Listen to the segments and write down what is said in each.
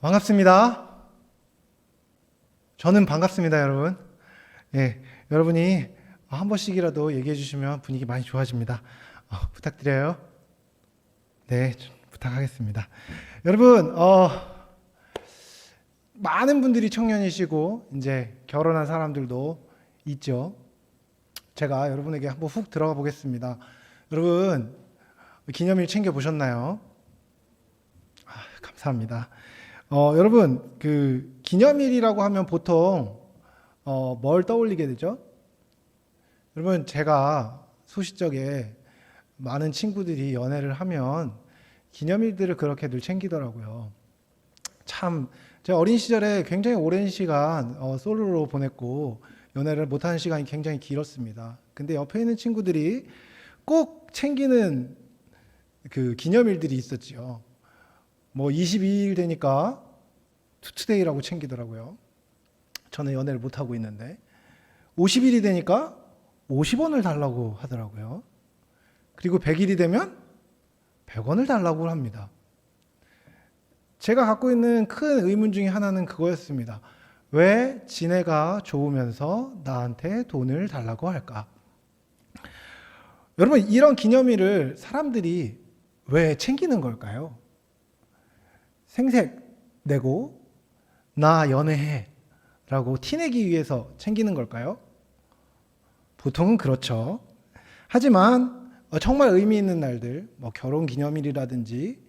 반갑습니다. 저는 반갑습니다, 여러분. 예, 여러분이 한 번씩이라도 얘기해 주시면 분위기 많이 좋아집니다. 부탁드려요. 네, 부탁하겠습니다. 여러분, 많은 분들이 청년이시고 이제 결혼한 사람들도 있죠. 제가 여러분에게 한번 훅 들어가 보겠습니다. 여러분, 기념일 챙겨 보셨나요? 감사합니다. 여러분, 그 기념일이라고 하면 보통 뭘 떠올리게 되죠? 여러분, 제가 소시적에 많은 친구들이 연애를 하면 기념일들을 그렇게 늘 챙기더라고요. 참, 제가 어린 시절에 굉장히 오랜 시간 솔로로 보냈고 연애를 못하는 시간이 굉장히 길었습니다. 근데 옆에 있는 친구들이 꼭 챙기는 그 기념일들이 있었지요. 뭐 22일 되니까 투투데이라고 챙기더라고요. 저는 연애를 못하고 있는데 50일이 되니까 50원을 달라고 하더라고요. 그리고 100일이 되면 100원을 달라고 합니다. 제가 갖고 있는 큰 의문 중에 하나는 그거였습니다. 왜 지네가 좋으면서 나한테 돈을 달라고 할까? 여러분, 이런 기념일을 사람들이 왜 챙기는 걸까요? 생색 내고 나 연애해 라고 티내기 위해서 챙기는 걸까요? 보통은 그렇죠. 하지만 정말 의미 있는 날들, 뭐 결혼 기념일이라든지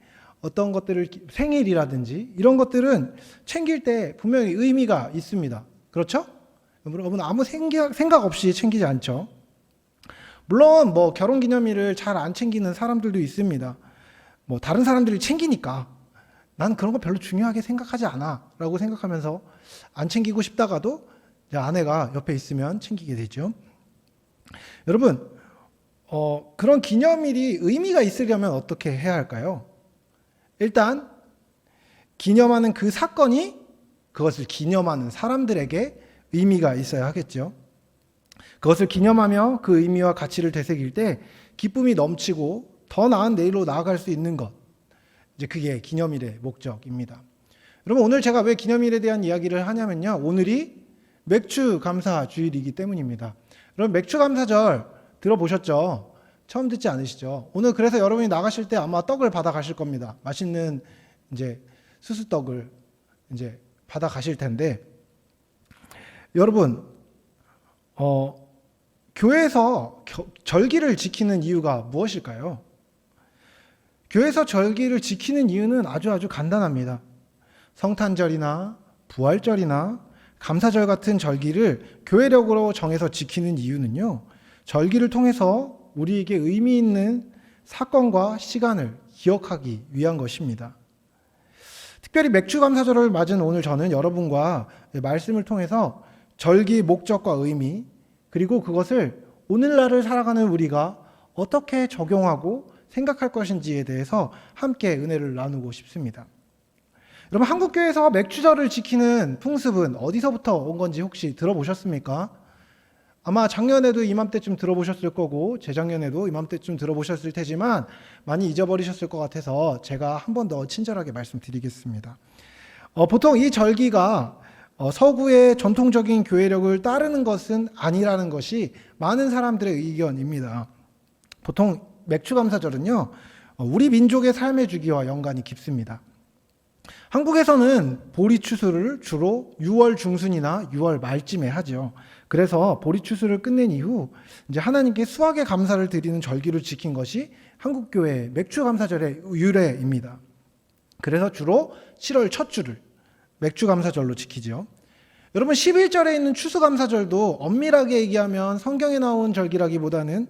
어떤 것들을 생일이라든지 이런 것들은 챙길 때 분명히 의미가 있습니다. 그렇죠? 여러분 아무 생각 없이 챙기지 않죠. 물론 뭐 결혼 기념일을 잘 안 챙기는 사람들도 있습니다. 뭐 다른 사람들이 챙기니까 난 그런 거 별로 중요하게 생각하지 않아 라고 생각하면서 안 챙기고 싶다가도 아내가 옆에 있으면 챙기게 되죠. 여러분, 그런 기념일이 의미가 있으려면 어떻게 해야 할까요? 일단 기념하는 그 사건이 그것을 기념하는 사람들에게 의미가 있어야 하겠죠. 그것을 기념하며 그 의미와 가치를 되새길 때 기쁨이 넘치고 더 나은 내일로 나아갈 수 있는 것, 이제 그게 기념일의 목적입니다. 여러분, 오늘 제가 왜 기념일에 대한 이야기를 하냐면요, 오늘이 맥주 감사 주일이기 때문입니다. 여러분, 맥주 감사절 들어보셨죠? 처음 듣지 않으시죠? 오늘 그래서 여러분이 나가실 때 아마 떡을 받아 가실 겁니다. 맛있는 이제 수수떡을 이제 받아 가실 텐데, 여러분, 교회에서 절기를 지키는 이유가 무엇일까요? 교회에서 절기를 지키는 이유는 아주 간단합니다. 성탄절이나 부활절이나 감사절 같은 절기를 교회력으로 정해서 지키는 이유는요, 절기를 통해서 우리에게 의미 있는 사건과 시간을 기억하기 위한 것입니다. 특별히 맥주감사절을 맞은 오늘 저는 여러분과 말씀을 통해서 절기의 목적과 의미, 그리고 그것을 오늘날을 살아가는 우리가 어떻게 적용하고 생각할 것인지에 대해서 함께 은혜를 나누고 싶습니다. 여러분, 한국교회에서 맥주절을 지키는 풍습은 어디서부터 온 건지 혹시 들어보셨습니까? 아마 작년에도 이맘때쯤 들어보셨을 거고 재작년에도 이맘때쯤 들어보셨을 테지만 많이 잊어버리셨을 것 같아서 제가 한 번 더 친절하게 말씀드리겠습니다. 보통 이 절기가 서구의 전통적인 교회력을 따르는 것은 아니라는 것이 많은 사람들의 의견입니다. 보통 맥주감사절은요, 우리 민족의 삶의 주기와 연관이 깊습니다. 한국에서는 보리추수를 주로 6월 중순이나 6월 말쯤에 하죠. 그래서 보리추수를 끝낸 이후 이제 하나님께 수확의 감사를 드리는 절기를 지킨 것이 한국교회 맥주감사절의 유래입니다. 그래서 주로 7월 첫 주를 맥주감사절로 지키죠. 여러분, 11절에 있는 추수감사절도 엄밀하게 얘기하면 성경에 나온 절기라기보다는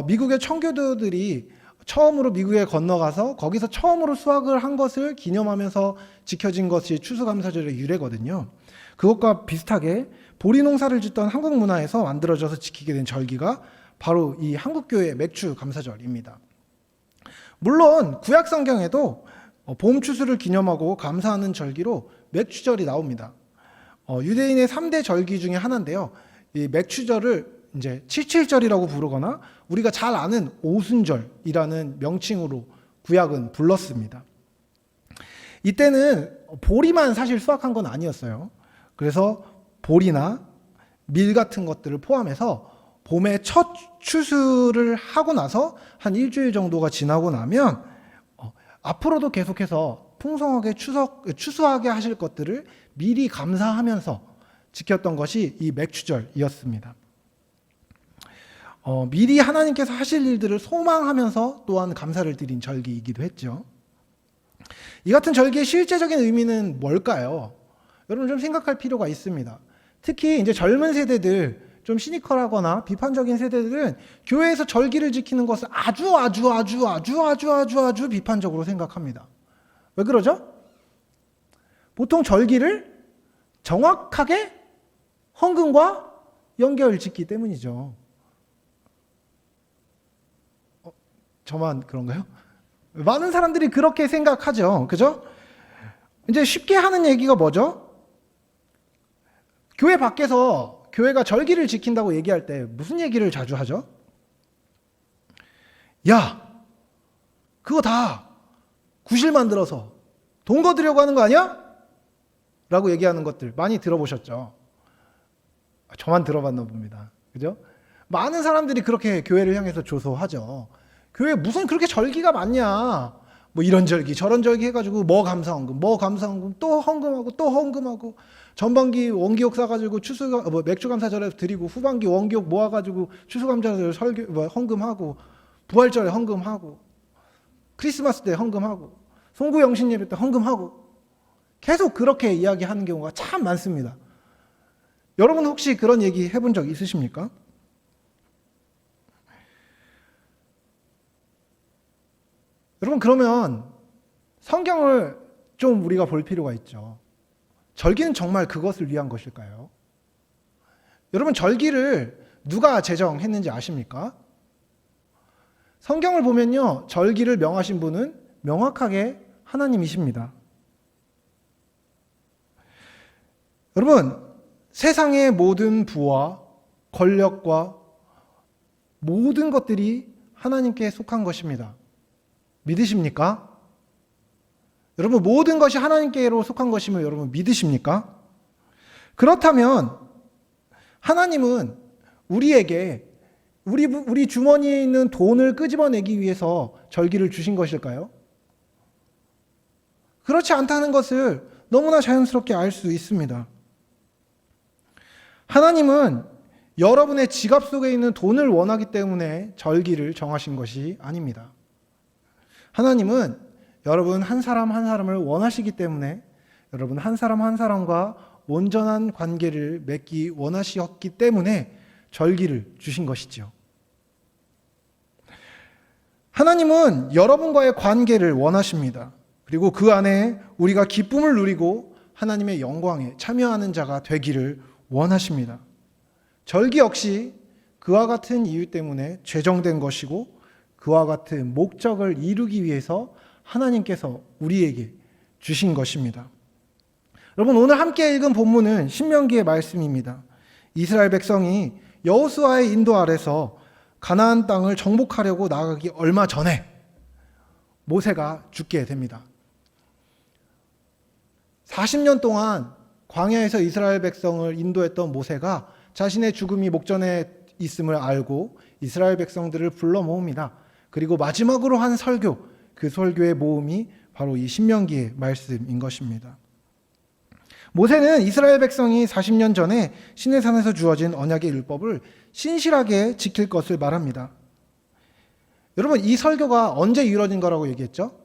미국의 청교도들이 처음으로 미국에 건너가서 거기서 처음으로 수확을 한 것을 기념하면서 지켜진 것이 추수감사절의 유래거든요. 그것과 비슷하게 보리 농사를 짓던 한국 문화에서 만들어져서 지키게 된 절기가 바로 이 한국교회 맥주감사절입니다. 물론 구약 성경에도 봄 추수를 기념하고 감사하는 절기로 맥주절이 나옵니다. 유대인의 3대 절기 중에 하나인데요. 이 맥주절을 이제 칠칠절이라고 부르거나 우리가 잘 아는 오순절이라는 명칭으로 구약은 불렀습니다. 이때는 보리만 사실 수확한 건 아니었어요. 그래서 보리나 밀 같은 것들을 포함해서 봄에 첫 추수를 하고 나서 한 일주일 정도가 지나고 나면 앞으로도 계속해서 풍성하게 추수하게 하실 것들을 미리 감사하면서 지켰던 것이 이 맥추절이었습니다. 미리 하나님께서 하실 일들을 소망하면서 또한 감사를 드린 절기이기도 했죠. 이 같은 절기의 실제적인 의미는 뭘까요? 여러분 좀 생각할 필요가 있습니다. 특히 이제 젊은 세대들, 좀 시니컬하거나 비판적인 세대들은 교회에서 절기를 지키는 것을 아주 비판적으로 생각합니다. 왜 그러죠? 보통 절기를 정확하게 헌금과 연결 짓기 때문이죠. 저만 그런가요? 많은 사람들이 그렇게 생각하죠. 그죠? 이제 쉽게 하는 얘기가 뭐죠? 교회 밖에서 교회가 절기를 지킨다고 얘기할 때 무슨 얘기를 자주 하죠? 야, 그거 다 구실 만들어서 돈 거두려고 하는 거 아니야? 라고 얘기하는 것들 많이 들어보셨죠? 저만 들어봤나 봅니다. 그죠? 많은 사람들이 그렇게 교회를 향해서 조소하죠. 교회에 무슨 그렇게 절기가 많냐? 뭐 이런 절기 저런 절기 해가지고 뭐 감사헌금 또 헌금하고 전반기 원기옥 사가지고 맥주감사절에 드리고 후반기 원기옥 모아가지고 추수감사절 헌금하고 부활절에 헌금하고 크리스마스 때 헌금하고 송구영신예배 때 헌금하고 계속 그렇게 이야기하는 경우가 참 많습니다. 여러분 혹시 그런 얘기 해본 적 있으십니까? 여러분 그러면 성경을 좀 우리가 볼 필요가 있죠. 절기는 정말 그것을 위한 것일까요? 여러분 절기를 누가 제정했는지 아십니까? 성경을 보면요, 절기를 명하신 분은 명확하게 하나님이십니다. 여러분, 세상의 모든 부와 권력과 모든 것들이 하나님께 속한 것입니다. 믿으십니까? 여러분, 모든 것이 하나님께로 속한 것임을 여러분 믿으십니까? 그렇다면 하나님은 우리에게 우리 주머니에 있는 돈을 끄집어내기 위해서 절기를 주신 것일까요? 그렇지 않다는 것을 너무나 자연스럽게 알 수 있습니다. 하나님은 여러분의 지갑 속에 있는 돈을 원하기 때문에 절기를 정하신 것이 아닙니다. 하나님은 여러분 한 사람 한 사람을 원하시기 때문에 여러분 한 사람 한 사람과 온전한 관계를 맺기 원하셨기 때문에 절기를 주신 것이죠. 하나님은 여러분과의 관계를 원하십니다. 그리고 그 안에 우리가 기쁨을 누리고 하나님의 영광에 참여하는 자가 되기를 원하십니다. 절기 역시 그와 같은 이유 때문에 제정된 것이고 그와 같은 목적을 이루기 위해서 하나님께서 우리에게 주신 것입니다. 여러분 오늘 함께 읽은 본문은 신명기의 말씀입니다. 이스라엘 백성이 여호수아의 인도 아래서 가나안 땅을 정복하려고 나가기 얼마 전에 모세가 죽게 됩니다. 40년 동안 광야에서 이스라엘 백성을 인도했던 모세가 자신의 죽음이 목전에 있음을 알고 이스라엘 백성들을 불러 모읍니다. 그리고 마지막으로 한 설교, 그 설교의 모음이 바로 이 신명기의 말씀인 것입니다. 모세는 이스라엘 백성이 40년 전에 시내산에서 주어진 언약의 율법을 신실하게 지킬 것을 말합니다. 여러분 이 설교가 언제 이루어진 거라고 얘기했죠?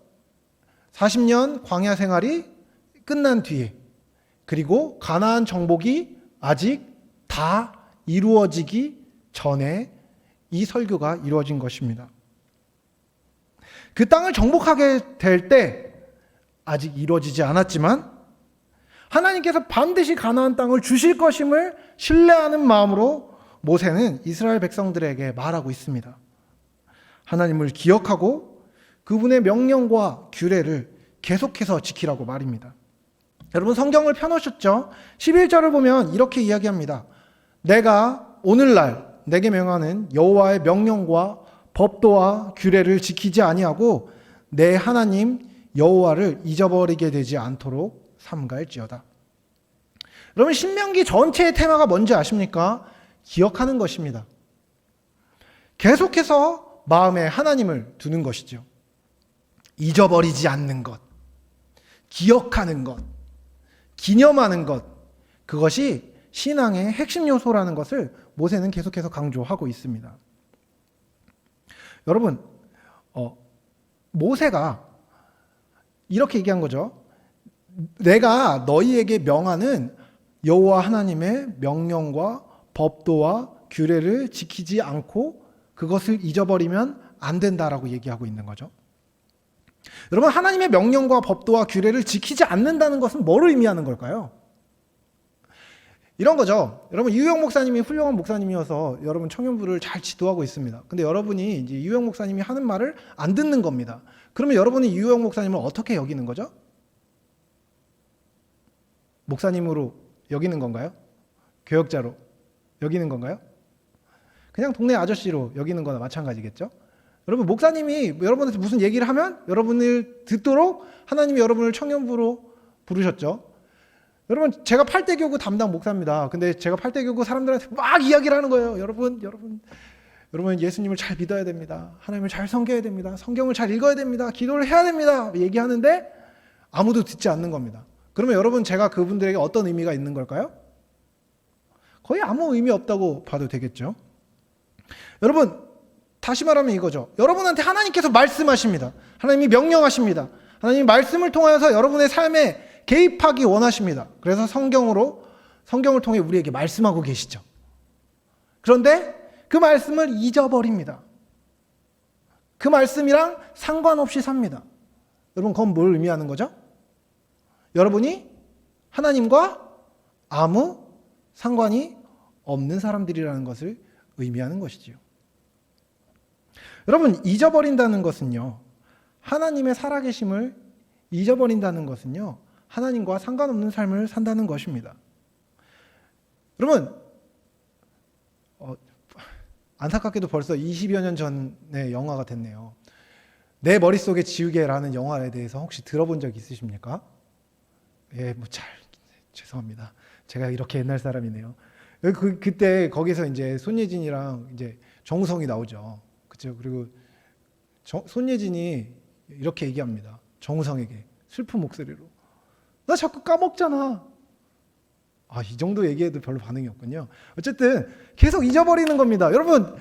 40년 광야 생활이 끝난 뒤에, 그리고 가나안 정복이 아직 다 이루어지기 전에 이 설교가 이루어진 것입니다. 그 땅을 정복하게 될 때 아직 이루어지지 않았지만 하나님께서 반드시 가나안 땅을 주실 것임을 신뢰하는 마음으로 모세는 이스라엘 백성들에게 말하고 있습니다. 하나님을 기억하고 그분의 명령과 규례를 계속해서 지키라고 말입니다. 여러분 성경을 펴놓으셨죠? 11절을 보면 이렇게 이야기합니다. 내가 오늘날 내게 명하는 여호와의 명령과 법도와 규례를 지키지 아니하고 내 하나님 여호와를 잊어버리게 되지 않도록 삼가할지어다. 여러분, 신명기 전체의 테마가 뭔지 아십니까? 기억하는 것입니다. 계속해서 마음에 하나님을 두는 것이죠. 잊어버리지 않는 것, 기억하는 것, 기념하는 것, 그것이 신앙의 핵심 요소라는 것을 모세는 계속해서 강조하고 있습니다. 여러분, 모세가 이렇게 얘기한 거죠. 내가 너희에게 명하는 여호와 하나님의 명령과 법도와 규례를 지키지 않고 그것을 잊어버리면 안 된다라고 얘기하고 있는 거죠. 여러분, 하나님의 명령과 법도와 규례를 지키지 않는다는 것은 뭘 의미하는 걸까요? 이런 거죠. 여러분, 이유영 목사님이 훌륭한 목사님이어서 여러분 청년부를 잘 지도하고 있습니다. 근데 여러분이 이제 이유영 목사님이 하는 말을 안 듣는 겁니다. 그러면 여러분이 이유영 목사님을 어떻게 여기는 거죠? 목사님으로 여기는 건가요? 교역자로 여기는 건가요? 그냥 동네 아저씨로 여기는 거나 마찬가지겠죠? 여러분, 목사님이 여러분한테 무슨 얘기를 하면 여러분을 듣도록 하나님이 여러분을 청년부로 부르셨죠. 여러분, 제가 8대 교구 담당 목사입니다. 근데 제가 8대 교구 사람들한테 막 이야기를 하는 거예요. 여러분 예수님을 잘 믿어야 됩니다. 하나님을 잘 섬겨야 됩니다. 성경을 잘 읽어야 됩니다. 기도를 해야 됩니다. 얘기하는데 아무도 듣지 않는 겁니다. 그러면 여러분, 제가 그분들에게 어떤 의미가 있는 걸까요? 거의 아무 의미 없다고 봐도 되겠죠. 여러분, 다시 말하면 이거죠. 여러분한테 하나님께서 말씀하십니다. 하나님이 명령하십니다. 하나님이 말씀을 통하여서 여러분의 삶에 개입하기 원하십니다. 그래서 성경을 통해 우리에게 말씀하고 계시죠. 그런데 그 말씀을 잊어버립니다. 그 말씀이랑 상관없이 삽니다. 여러분, 그건 뭘 의미하는 거죠? 여러분이 하나님과 아무 상관이 없는 사람들이라는 것을 의미하는 것이지요. 여러분, 잊어버린다는 것은요, 하나님의 살아계심을 잊어버린다는 것은요, 하나님과 상관없는 삶을 산다는 것입니다. 여러분, 안타깝게도 벌써 20여 년 전의 영화가 됐네요. 내 머릿속에 지우개라는 영화에 대해서 혹시 들어본 적 있으십니까? 예, 죄송합니다. 제가 이렇게 옛날 사람이네요. 그때 거기서 이제 손예진이랑 이제 정우성이 나오죠. 그렇죠? 그리고 손예진이 이렇게 얘기합니다. 정우성에게 슬픈 목소리로. 나 자꾸 까먹잖아. 이 정도 얘기해도 별로 반응이 없군요. 어쨌든 계속 잊어버리는 겁니다. 여러분,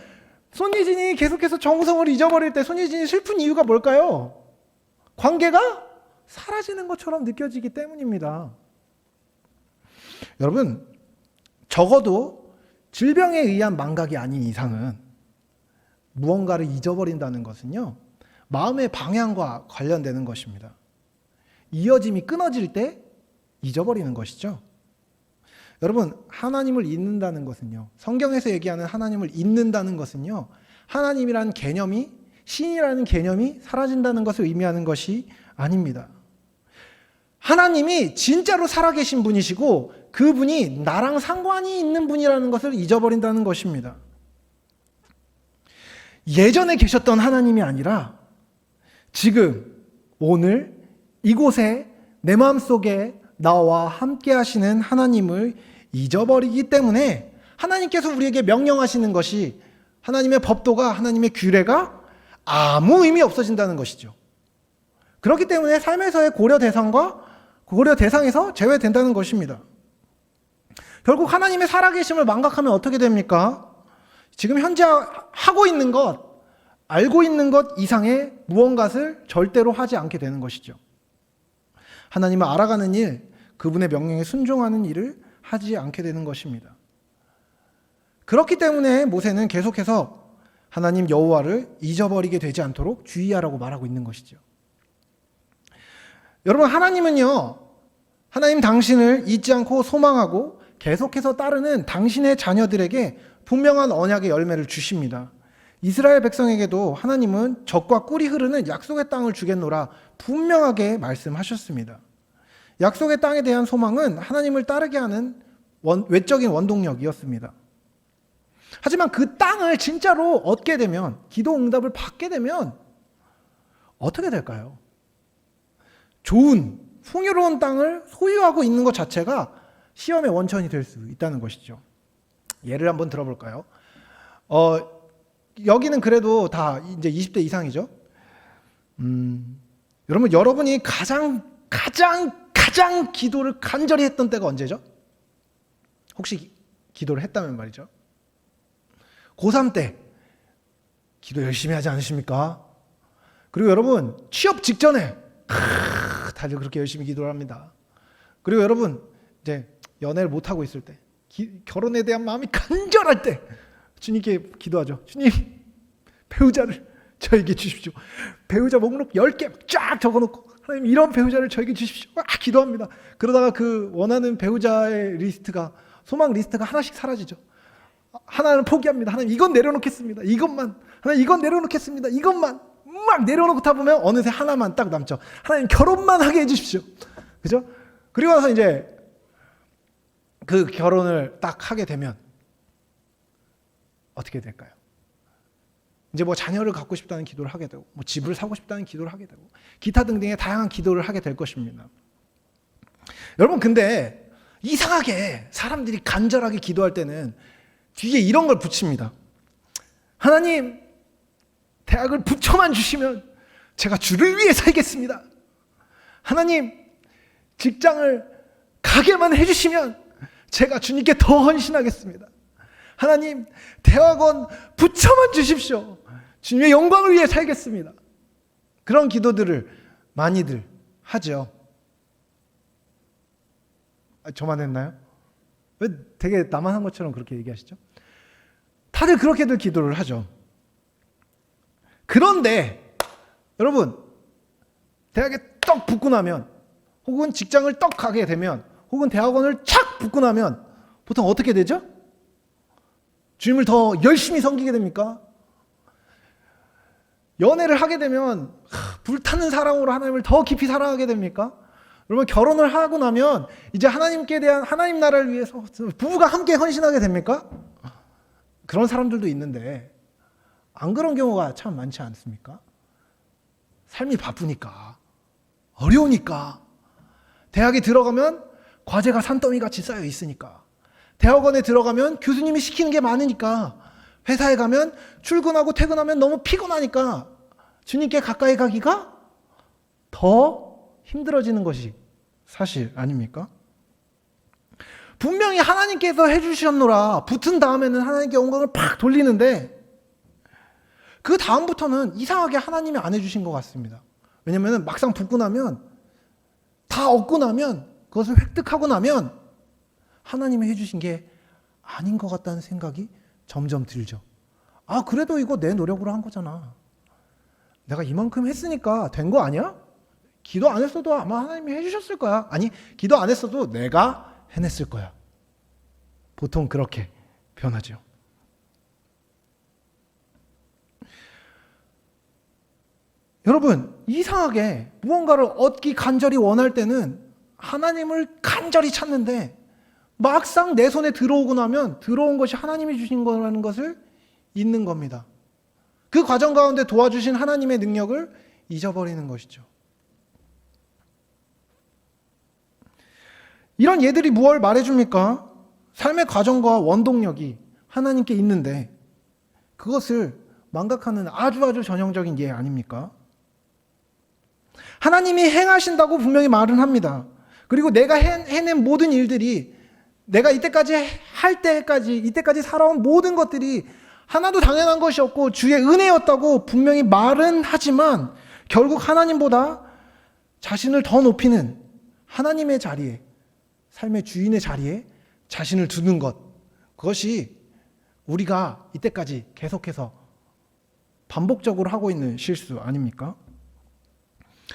손예진이 계속해서 정우성을 잊어버릴 때 손예진이 슬픈 이유가 뭘까요? 관계가 사라지는 것처럼 느껴지기 때문입니다. 여러분, 적어도 질병에 의한 망각이 아닌 이상은 무언가를 잊어버린다는 것은요, 마음의 방향과 관련되는 것입니다. 이어짐이 끊어질 때 잊어버리는 것이죠. 여러분, 하나님을 잊는다는 것은요, 성경에서 얘기하는 하나님을 잊는다는 것은요, 하나님이라는 개념이, 신이라는 개념이 사라진다는 것을 의미하는 것이 아닙니다. 하나님이 진짜로 살아계신 분이시고 그분이 나랑 상관이 있는 분이라는 것을 잊어버린다는 것입니다. 예전에 계셨던 하나님이 아니라 지금, 오늘, 이곳에 내 마음속에 나와 함께 하시는 하나님을 잊어버리기 때문에 하나님께서 우리에게 명령하시는 것이, 하나님의 법도가, 하나님의 규례가 아무 의미 없어진다는 것이죠. 그렇기 때문에 삶에서의 고려 대상에서 제외된다는 것입니다. 결국 하나님의 살아계심을 망각하면 어떻게 됩니까? 지금 현재 하고 있는 것, 알고 있는 것 이상의 무언가를 절대로 하지 않게 되는 것이죠. 하나님을 알아가는 일, 그분의 명령에 순종하는 일을 하지 않게 되는 것입니다. 그렇기 때문에 모세는 계속해서 하나님 여호와를 잊어버리게 되지 않도록 주의하라고 말하고 있는 것이죠. 여러분, 하나님은요, 하나님 당신을 잊지 않고 소망하고 계속해서 따르는 당신의 자녀들에게 분명한 언약의 열매를 주십니다. 이스라엘 백성에게도 하나님은 젖과 꿀이 흐르는 약속의 땅을 주겠노라 분명하게 말씀하셨습니다. 약속의 땅에 대한 소망은 하나님을 따르게 하는 외적인 원동력이었습니다. 하지만 그 땅을 진짜로 얻게 되면, 기도 응답을 받게 되면 어떻게 될까요? 좋은 풍요로운 땅을 소유하고 있는 것 자체가 시험의 원천이 될 수 있다는 것이죠. 예를 한번 들어볼까요? 여기는 그래도 다 이제 20대 이상이죠. 여러분이 가장 기도를 간절히 했던 때가 언제죠? 혹시 기도를 했다면 말이죠. 고3 때 기도 열심히 하지 않으십니까? 그리고 여러분 취업 직전에 다들 그렇게 열심히 기도를 합니다. 그리고 여러분 이제 연애를 못 하고 있을 때, 결혼에 대한 마음이 간절할 때 주님께 기도하죠. 주님, 배우자를 저에게 주십시오. 배우자 목록 10개 쫙 적어놓고 하나님 이런 배우자를 저에게 주십시오. 기도합니다. 그러다가 그 원하는 배우자의 리스트가, 소망 리스트가 하나씩 사라지죠. 하나는 포기합니다. 하나님 이건 내려놓겠습니다. 이것만. 하나님 이건 내려놓겠습니다. 이것만. 막 내려놓다 보면 어느새 하나만 딱 남죠. 하나님 결혼만 하게 해주십시오. 그죠? 그리고 나서 이제 그 결혼을 딱 하게 되면 어떻게 될까요? 이제 뭐 자녀를 갖고 싶다는 기도를 하게 되고, 뭐 집을 사고 싶다는 기도를 하게 되고, 기타 등등의 다양한 기도를 하게 될 것입니다. 여러분, 근데 이상하게 사람들이 간절하게 기도할 때는 뒤에 이런 걸 붙입니다. 하나님, 대학을 붙여만 주시면 제가 주를 위해 살겠습니다. 하나님, 직장을 가게만 해주시면 제가 주님께 더 헌신하겠습니다. 하나님, 대학원 붙여만 주십시오. 주님의 영광을 위해 살겠습니다. 그런 기도들을 많이들 하죠. 저만 했나요? 왜 되게 나만 한 것처럼 그렇게 얘기하시죠? 다들 그렇게들 기도를 하죠. 그런데 여러분, 대학에 떡 붙고 나면, 혹은 직장을 떡 가게 되면, 혹은 대학원을 착 붙고 나면 보통 어떻게 되죠? 주님을 더 열심히 섬기게 됩니까? 연애를 하게 되면 불타는 사랑으로 하나님을 더 깊이 사랑하게 됩니까? 여러분, 결혼을 하고 나면 이제 하나님께 대한, 하나님 나라를 위해서 부부가 함께 헌신하게 됩니까? 그런 사람들도 있는데 안 그런 경우가 참 많지 않습니까? 삶이 바쁘니까, 어려우니까, 대학에 들어가면 과제가 산더미같이 쌓여 있으니까, 대학원에 들어가면 교수님이 시키는 게 많으니까, 회사에 가면 출근하고 퇴근하면 너무 피곤하니까 주님께 가까이 가기가 더 힘들어지는 것이 사실 아닙니까? 분명히 하나님께서 해주셨노라 붙은 다음에는 하나님께 영광을 팍 돌리는데, 그 다음부터는 이상하게 하나님이 안 해주신 것 같습니다. 왜냐하면 막상 붙고 나면, 다 얻고 나면, 그것을 획득하고 나면 하나님이 해주신 게 아닌 것 같다는 생각이 점점 들죠. 아, 그래도 이거 내 노력으로 한 거잖아. 내가 이만큼 했으니까 된 거 아니야? 기도 안 했어도 아마 하나님이 해주셨을 거야. 아니, 기도 안 했어도 내가 해냈을 거야. 보통 그렇게 변하죠. 여러분, 이상하게 무언가를 얻기 간절히 원할 때는 하나님을 간절히 찾는데, 막상 내 손에 들어오고 나면 들어온 것이 하나님이 주신 거라는 것을 잊는 겁니다. 그 과정 가운데 도와주신 하나님의 능력을 잊어버리는 것이죠. 이런 예들이 무엇을 말해줍니까? 삶의 과정과 원동력이 하나님께 있는데 그것을 망각하는 아주 전형적인 예 아닙니까? 하나님이 행하신다고 분명히 말은 합니다. 그리고 내가 해낸 모든 일들이, 내가 이때까지 이때까지 살아온 모든 것들이 하나도 당연한 것이 없고 주의 은혜였다고 분명히 말은 하지만, 결국 하나님보다 자신을 더 높이는 하나님의 자리에, 삶의 주인의 자리에 자신을 두는 것, 그것이 우리가 이때까지 계속해서 반복적으로 하고 있는 실수 아닙니까?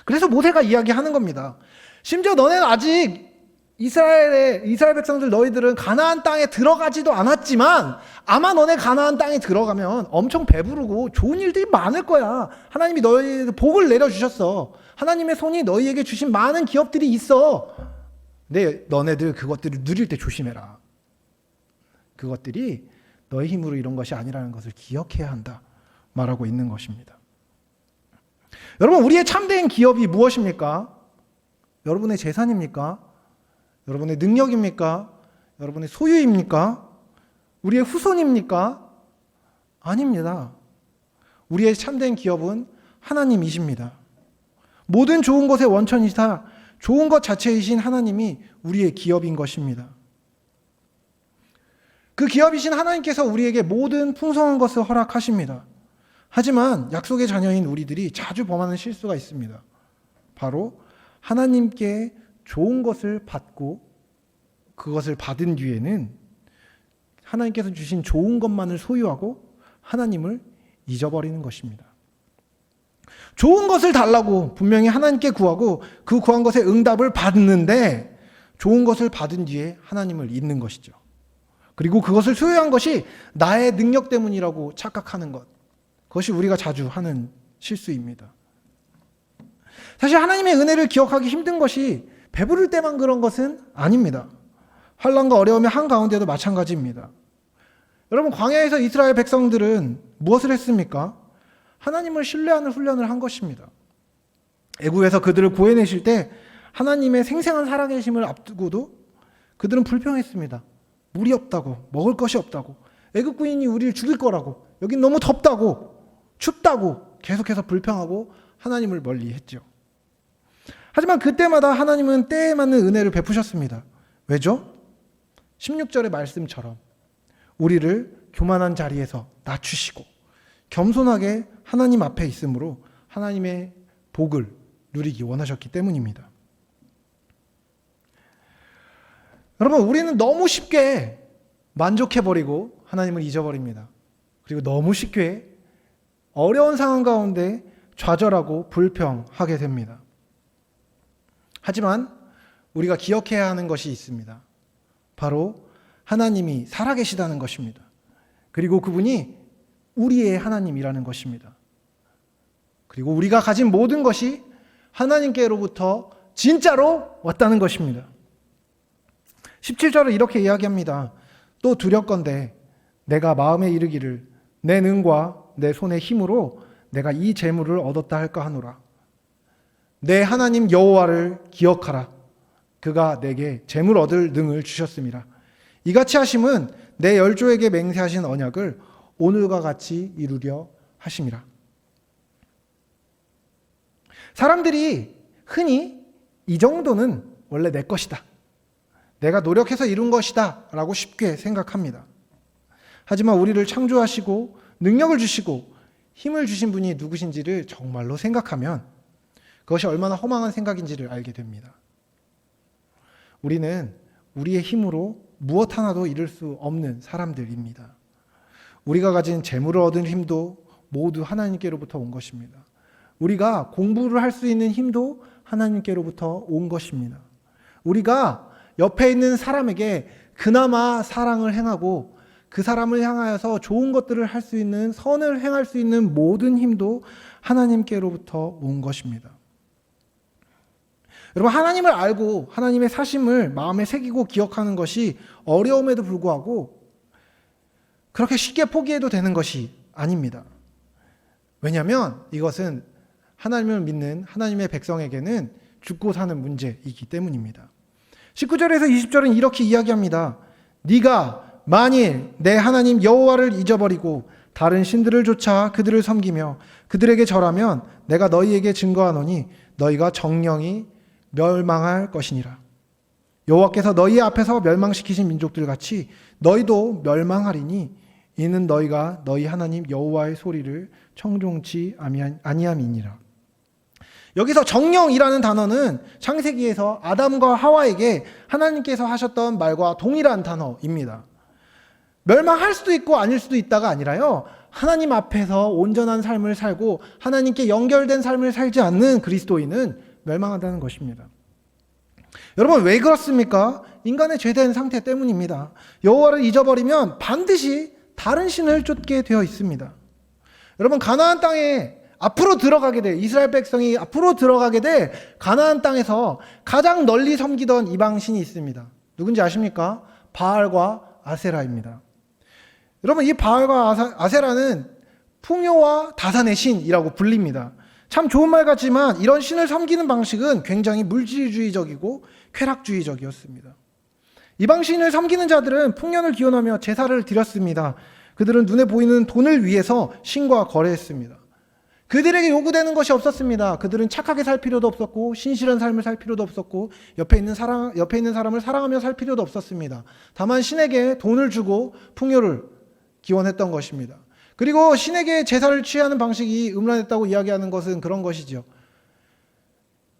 그래서 모세가 이야기하는 겁니다. 심지어 너네는 아직 이스라엘 백성들, 너희들은 가나안 땅에 들어가지도 않았지만 아마 너네 가나안 땅에 들어가면 엄청 배부르고 좋은 일들이 많을 거야. 하나님이 너희에게 복을 내려주셨어. 하나님의 손이 너희에게 주신 많은 기업들이 있어. 근데 너네들 그것들을 누릴 때 조심해라. 그것들이 너의 힘으로 이런 것이 아니라는 것을 기억해야 한다 말하고 있는 것입니다. 여러분, 우리의 참된 기업이 무엇입니까? 여러분의 재산입니까? 여러분의 능력입니까? 여러분의 소유입니까? 우리의 후손입니까? 아닙니다. 우리의 참된 기업은 하나님이십니다. 모든 좋은 것의 원천이사 좋은 것 자체이신 하나님이 우리의 기업인 것입니다. 그 기업이신 하나님께서 우리에게 모든 풍성한 것을 허락하십니다. 하지만 약속의 자녀인 우리들이 자주 범하는 실수가 있습니다. 바로 하나님께 좋은 것을 받고 그것을 받은 뒤에는 하나님께서 주신 좋은 것만을 소유하고 하나님을 잊어버리는 것입니다. 좋은 것을 달라고 분명히 하나님께 구하고 그 구한 것의 응답을 받는데 좋은 것을 받은 뒤에 하나님을 잊는 것이죠. 그리고 그것을 소유한 것이 나의 능력 때문이라고 착각하는 것. 그것이 우리가 자주 하는 실수입니다. 사실 하나님의 은혜를 기억하기 힘든 것이 배부를 때만 그런 것은 아닙니다. 환난과 어려움의 한가운데도 마찬가지입니다. 여러분, 광야에서 이스라엘 백성들은 무엇을 했습니까? 하나님을 신뢰하는 훈련을 한 것입니다. 애굽에서 그들을 구해내실 때 하나님의 생생한 살아계심을 앞두고도 그들은 불평했습니다. 물이 없다고, 먹을 것이 없다고, 애굽 군인이 우리를 죽일 거라고, 여긴 너무 덥다고, 춥다고 계속해서 불평하고 하나님을 멀리했죠. 하지만 그때마다 하나님은 때에 맞는 은혜를 베푸셨습니다. 왜죠? 16절의 말씀처럼 우리를 교만한 자리에서 낮추시고 겸손하게 하나님 앞에 있으므로 하나님의 복을 누리기 원하셨기 때문입니다. 여러분, 우리는 너무 쉽게 만족해버리고 하나님을 잊어버립니다. 그리고 너무 쉽게 어려운 상황 가운데 좌절하고 불평하게 됩니다. 하지만 우리가 기억해야 하는 것이 있습니다. 바로 하나님이 살아계시다는 것입니다. 그리고 그분이 우리의 하나님이라는 것입니다. 그리고 우리가 가진 모든 것이 하나님께로부터 진짜로 왔다는 것입니다. 17절을 이렇게 이야기합니다. 또 두렵건대 내가 마음에 이르기를 내 능과 내 손의 힘으로 내가 이 재물을 얻었다 할까 하노라. 내 하나님 여호와를 기억하라. 그가 내게 재물 얻을 능을 주셨음이라. 이같이 하심은 내 열조에게 맹세하신 언약을 오늘과 같이 이루려 하심이라. 사람들이 흔히 이 정도는 원래 내 것이다, 내가 노력해서 이룬 것이다 라고 쉽게 생각합니다. 하지만 우리를 창조하시고 능력을 주시고 힘을 주신 분이 누구신지를 정말로 생각하면 그것이 얼마나 허망한 생각인지를 알게 됩니다. 우리는 우리의 힘으로 무엇 하나도 이룰 수 없는 사람들입니다. 우리가 가진 재물을 얻은 힘도 모두 하나님께로부터 온 것입니다. 우리가 공부를 할 수 있는 힘도 하나님께로부터 온 것입니다. 우리가 옆에 있는 사람에게 그나마 사랑을 행하고 그 사람을 향하여서 좋은 것들을 할 수 있는, 선을 행할 수 있는 모든 힘도 하나님께로부터 온 것입니다. 여러분, 하나님을 알고 하나님의 사심을 마음에 새기고 기억하는 것이 어려움에도 불구하고 그렇게 쉽게 포기해도 되는 것이 아닙니다. 왜냐하면 이것은 하나님을 믿는 하나님의 백성에게는 죽고 사는 문제이기 때문입니다. 19절에서 20절은 이렇게 이야기합니다. 네가 만일 내 하나님 여호와를 잊어버리고 다른 신들을 쫓아 그들을 섬기며 그들에게 절하면 내가 너희에게 증거하노니 너희가 정령이 멸망할 것이니라. 여호와께서 너희 앞에서 멸망시키신 민족들 같이 너희도 멸망하리니 이는 너희가 너희 하나님 여호와의 소리를 청종치 아니함이니라. 여기서 정령이라는 단어는 창세기에서 아담과 하와에게 하나님께서 하셨던 말과 동일한 단어입니다. 멸망할 수도 있고 아닐 수도 있다가 아니라요, 하나님 앞에서 온전한 삶을 살고 하나님께 연결된 삶을 살지 않는 그리스도인은 멸망한다는 것입니다. 여러분, 왜 그렇습니까? 인간의 죄된 상태 때문입니다. 여호와를 잊어버리면 반드시 다른 신을 쫓게 되어 있습니다. 여러분, 가나안 땅에 앞으로 들어가게 돼, 이스라엘 백성이 앞으로 들어가게 돼 가나안 땅에서 가장 널리 섬기던 이방신이 있습니다. 누군지 아십니까? 바알과 아세라입니다. 여러분, 이 바알과 아세라는 풍요와 다산의 신이라고 불립니다. 참 좋은 말 같지만 이런 신을 섬기는 방식은 굉장히 물질주의적이고 쾌락주의적이었습니다. 이방 신을 섬기는 자들은 풍년을 기원하며 제사를 드렸습니다. 그들은 눈에 보이는 돈을 위해서 신과 거래했습니다. 그들에게 요구되는 것이 없었습니다. 그들은 착하게 살 필요도 없었고 신실한 삶을 살 필요도 없었고 옆에 있는 사람을 사랑하며 살 필요도 없었습니다. 다만 신에게 돈을 주고 풍요를 기원했던 것입니다. 그리고 신에게 제사를 취하는 방식이 음란했다고 이야기하는 것은 그런 것이죠.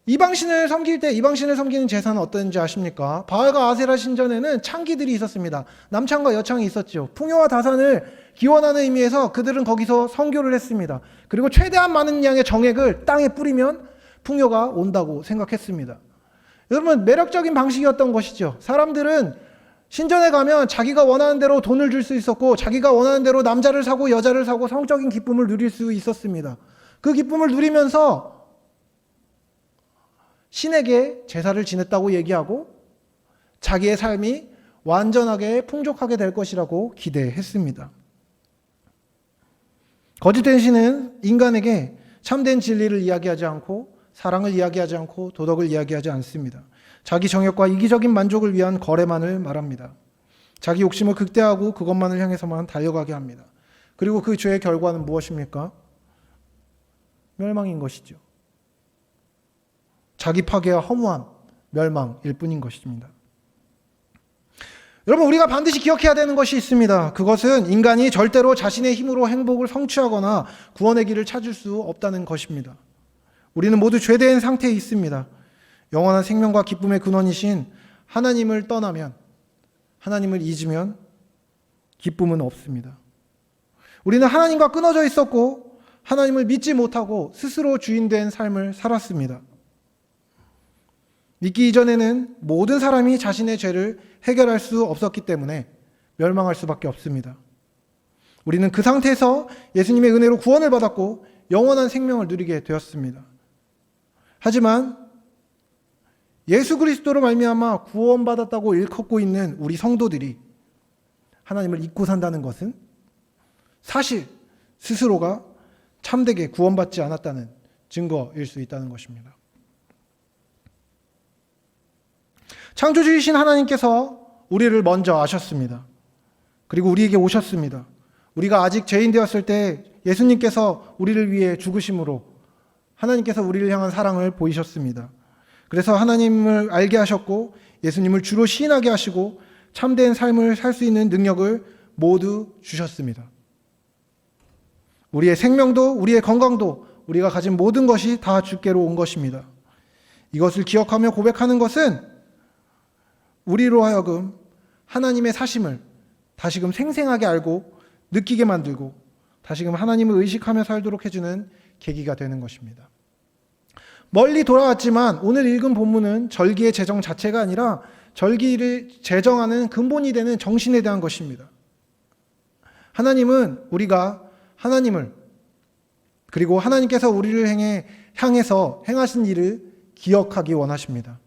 이방신을 섬길 때 이방신을 섬기는 제사는 어떤지 아십니까? 바알과 아세라 신전에는 창기들이 있었습니다. 남창과 여창이 있었죠. 풍요와 다산을 기원하는 의미에서 그들은 거기서 선교를 했습니다. 그리고 최대한 많은 양의 정액을 땅에 뿌리면 풍요가 온다고 생각했습니다. 여러분, 매력적인 방식이었던 것이죠. 사람들은 신전에 가면 자기가 원하는 대로 돈을 줄 수 있었고 자기가 원하는 대로 남자를 사고 여자를 사고 성적인 기쁨을 누릴 수 있었습니다. 그 기쁨을 누리면서 신에게 제사를 지냈다고 얘기하고 자기의 삶이 완전하게 풍족하게 될 것이라고 기대했습니다. 거짓된 신은 인간에게 참된 진리를 이야기하지 않고 사랑을 이야기하지 않고 도덕을 이야기하지 않습니다. 자기 정욕과 이기적인 만족을 위한 거래만을 말합니다. 자기 욕심을 극대화하고 그것만을 향해서만 달려가게 합니다. 그리고 그 죄의 결과는 무엇입니까? 멸망인 것이죠. 자기 파괴와 허무함, 멸망일 뿐인 것입니다. 여러분, 우리가 반드시 기억해야 되는 것이 있습니다. 그것은 인간이 절대로 자신의 힘으로 행복을 성취하거나 구원의 길을 찾을 수 없다는 것입니다. 우리는 모두 죄된 상태에 있습니다. 영원한 생명과 기쁨의 근원이신 하나님을 떠나면, 하나님을 잊으면 기쁨은 없습니다. 우리는 하나님과 끊어져 있었고 하나님을 믿지 못하고 스스로 주인된 삶을 살았습니다. 믿기 이전에는 모든 사람이 자신의 죄를 해결할 수 없었기 때문에 멸망할 수밖에 없습니다. 우리는 그 상태에서 예수님의 은혜로 구원을 받았고 영원한 생명을 누리게 되었습니다. 하지만 예수 그리스도로 말미암아 구원받았다고 일컫고 있는 우리 성도들이 하나님을 잊고 산다는 것은 사실 스스로가 참되게 구원받지 않았다는 증거일 수 있다는 것입니다. 창조주이신 하나님께서 우리를 먼저 아셨습니다. 그리고 우리에게 오셨습니다. 우리가 아직 죄인 되었을 때 예수님께서 우리를 위해 죽으심으로 하나님께서 우리를 향한 사랑을 보이셨습니다. 그래서 하나님을 알게 하셨고 예수님을 주로 시인하게 하시고 참된 삶을 살 수 있는 능력을 모두 주셨습니다. 우리의 생명도 우리의 건강도 우리가 가진 모든 것이 다 주께로 온 것입니다. 이것을 기억하며 고백하는 것은 우리로 하여금 하나님의 사심을 다시금 생생하게 알고 느끼게 만들고 다시금 하나님을 의식하며 살도록 해주는 계기가 되는 것입니다. 멀리 돌아왔지만 오늘 읽은 본문은 절기의 제정 자체가 아니라 절기를 제정하는 근본이 되는 정신에 대한 것입니다. 하나님은 우리가 하나님을 그리고 하나님께서 우리를 향해서 행하신 일을 기억하기 원하십니다.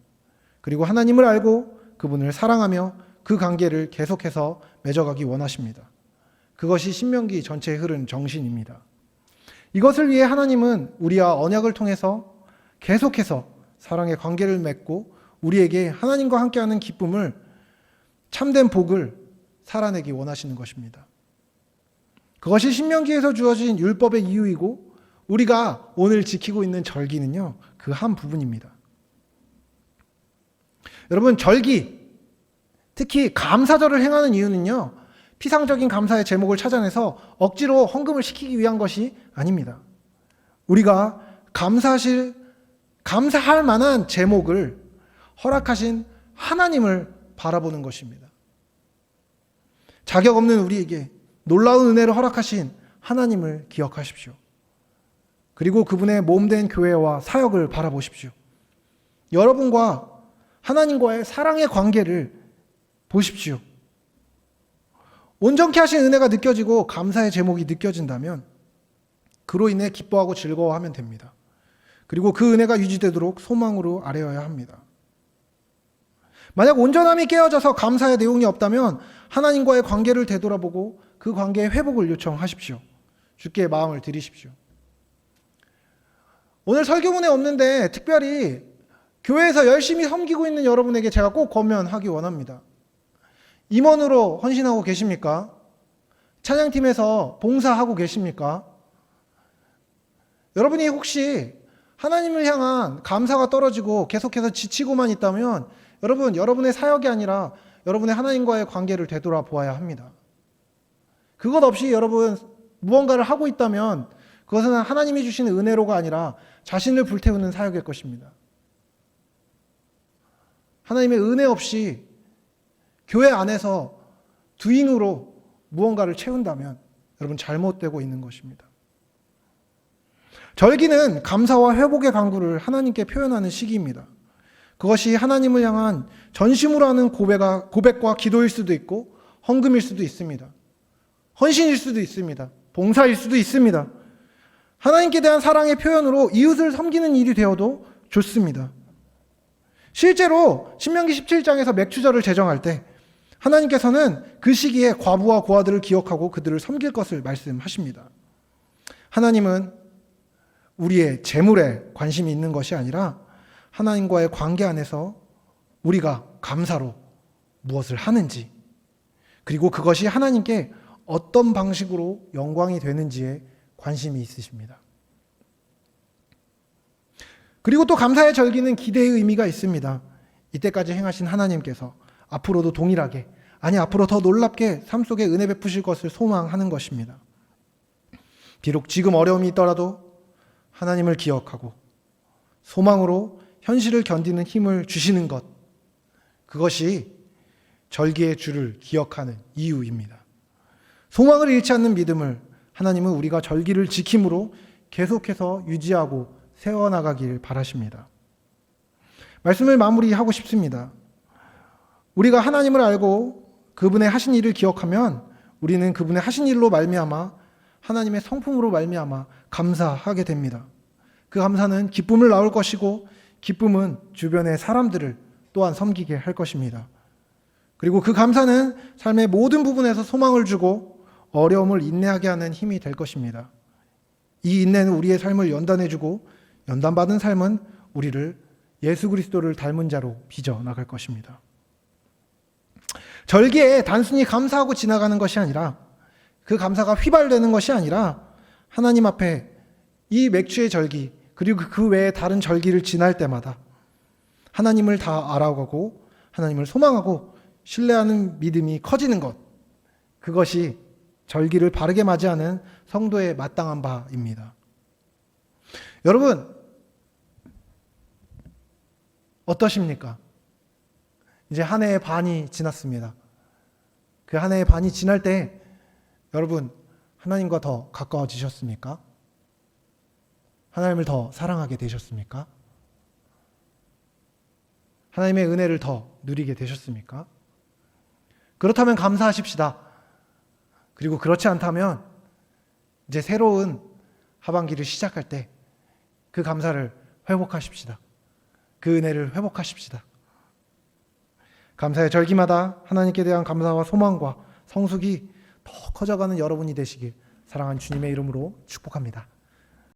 그리고 하나님을 알고 그분을 사랑하며 그 관계를 계속해서 맺어가기 원하십니다. 그것이 신명기 전체에 흐른 정신입니다. 이것을 위해 하나님은 우리와 언약을 통해서 계속해서 사랑의 관계를 맺고 우리에게 하나님과 함께하는 기쁨을 참된 복을 살아내기 원하시는 것입니다. 그것이 신명기에서 주어진 율법의 이유이고 우리가 오늘 지키고 있는 절기는요, 그 한 부분입니다. 여러분, 절기, 특히 감사절을 행하는 이유는요, 피상적인 감사의 제목을 찾아내서 억지로 헌금을 시키기 위한 것이 아닙니다. 우리가 감사할 만한 제목을 허락하신 하나님을 바라보는 것입니다. 자격 없는 우리에게 놀라운 은혜를 허락하신 하나님을 기억하십시오. 그리고 그분의 몸된 교회와 사역을 바라보십시오. 여러분과 하나님과의 사랑의 관계를 보십시오. 온전케 하신 은혜가 느껴지고 감사의 제목이 느껴진다면 그로 인해 기뻐하고 즐거워하면 됩니다. 그리고 그 은혜가 유지되도록 소망으로 아뢰어야 합니다. 만약 온전함이 깨어져서 감사의 내용이 없다면 하나님과의 관계를 되돌아보고 그 관계의 회복을 요청하십시오. 주께 마음을 드리십시오. 오늘 설교문에 없는데 특별히 교회에서 열심히 섬기고 있는 여러분에게 제가 꼭 권면하기 원합니다. 임원으로 헌신하고 계십니까? 찬양팀에서 봉사하고 계십니까? 여러분이 혹시 하나님을 향한 감사가 떨어지고 계속해서 지치고만 있다면 여러분의 사역이 아니라 여러분의 하나님과의 관계를 되돌아보아야 합니다. 그것 없이 여러분 무언가를 하고 있다면 그것은 하나님이 주시는 은혜로가 아니라 자신을 불태우는 사역일 것입니다. 하나님의 은혜 없이 교회 안에서 두잉으로 무언가를 채운다면 여러분 잘못되고 있는 것입니다. 절기는 감사와 회복의 간구를 하나님께 표현하는 시기입니다. 그것이 하나님을 향한 전심으로 하는 고백과 기도일 수도 있고 헌금일 수도 있습니다. 헌신일 수도 있습니다. 봉사일 수도 있습니다. 하나님께 대한 사랑의 표현으로 이웃을 섬기는 일이 되어도 좋습니다. 실제로 신명기 17장에서 맥추절을 제정할 때 하나님께서는 그 시기에 과부와 고아들을 기억하고 그들을 섬길 것을 말씀하십니다. 하나님은 우리의 재물에 관심이 있는 것이 아니라 하나님과의 관계 안에서 우리가 감사로 무엇을 하는지, 그리고 그것이 하나님께 어떤 방식으로 영광이 되는지에 관심이 있으십니다. 그리고 또 감사의 절기는 기대의 의미가 있습니다. 이때까지 행하신 하나님께서 앞으로도 동일하게, 앞으로 더 놀랍게 삶 속에 은혜 베푸실 것을 소망하는 것입니다. 비록 지금 어려움이 있더라도 하나님을 기억하고 소망으로 현실을 견디는 힘을 주시는 것, 그것이 절기의 주를 기억하는 이유입니다. 소망을 잃지 않는 믿음을 하나님은 우리가 절기를 지킴으로 계속해서 유지하고 세워나가길 바라십니다. 말씀을 마무리하고 싶습니다. 우리가 하나님을 알고 그분의 하신 일을 기억하면 우리는 그분의 하신 일로 말미암아 하나님의 성품으로 말미암아 감사하게 됩니다. 그 감사는 기쁨을 낳을 것이고 기쁨은 주변의 사람들을 또한 섬기게 할 것입니다. 그리고 그 감사는 삶의 모든 부분에서 소망을 주고 어려움을 인내하게 하는 힘이 될 것입니다. 이 인내는 우리의 삶을 연단해주고 연단받은 삶은 우리를 예수 그리스도를 닮은 자로 빚어 나갈 것입니다. 절기에 단순히 감사하고 지나가는 것이 아니라, 그 감사가 휘발되는 것이 아니라 하나님 앞에 이 맥주의 절기 그리고 그 외에 다른 절기를 지날 때마다 하나님을 다 알아가고 하나님을 소망하고 신뢰하는 믿음이 커지는 것, 그것이 절기를 바르게 맞이하는 성도의 마땅한 바입니다. 여러분 어떠십니까? 이제 한 해의 반이 지났습니다. 그 한 해의 반이 지날 때 여러분 하나님과 더 가까워지셨습니까? 하나님을 더 사랑하게 되셨습니까? 하나님의 은혜를 더 누리게 되셨습니까? 그렇다면 감사하십시다. 그리고 그렇지 않다면 이제 새로운 하반기를 시작할 때 그 감사를 회복하십시다. 그 은혜를 회복하십시다. 감사의 절기마다 하나님께 대한 감사와 소망과 성숙이 더 커져가는 여러분이 되시길 사랑하는 주님의 이름으로 축복합니다.